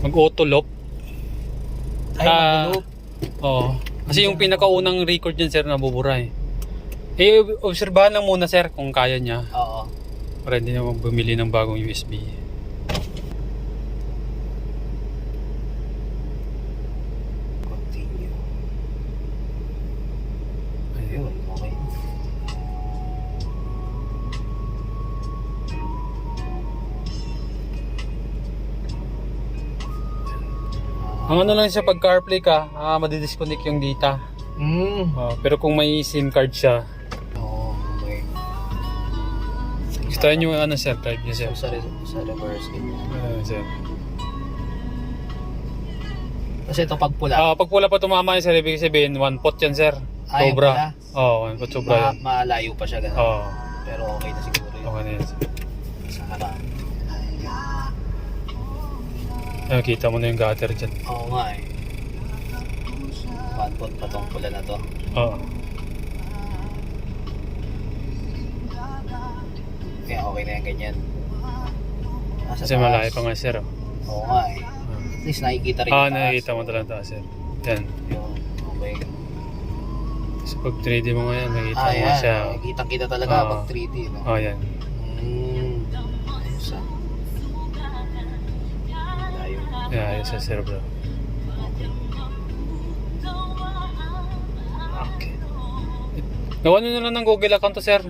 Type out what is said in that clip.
Mag-auto lock. Ay, mag-loop. Oo. Kasi yung pinakaunang record dyan, sir, nabubura eh. Obserbahan lang muna, sir, kung kaya niya. Oo. Para hindi naman bumili ng bagong USB. Continue. Ayun, okay. Ang ano lang siya, pag CarPlay ka, madidisconnect yung data. Pero kung may SIM card siya, Oo, okay. gusto nyo ano, sir, type niya, sir. Sa reverse ganyan. Sir. Kasi ito pag pula, Pag pula pa tumama yun, sir, ibig sabihin, 1 pot yan, sir. Ay, Sobra. Oo, 1 pot sobra yan. malayo pa siya ganun. Oo. Pero okay na siguro yun. Okay na yan, sir. Sa harap. Nakikita mo na yung gutter dyan. Oo nga eh. 1 pot pa tong pula na to. Oo. Kaya okay na yan ganyan. Kasi malayo pa nga, sir. Oo nga eh. At least nakikita rin yung taas. Nakikita mo talagang taas, sir. Yan. Yung, okay. Kasi pag 3D mo ngayon, nakikita mo Yan. siya. Nakikita talaga Oo. pag 3D. No? Yan. Ayos ah. Layo. Yeah, ayun sa sir, bro. Okay. Gawa nyo na lang ng Google account to, sir.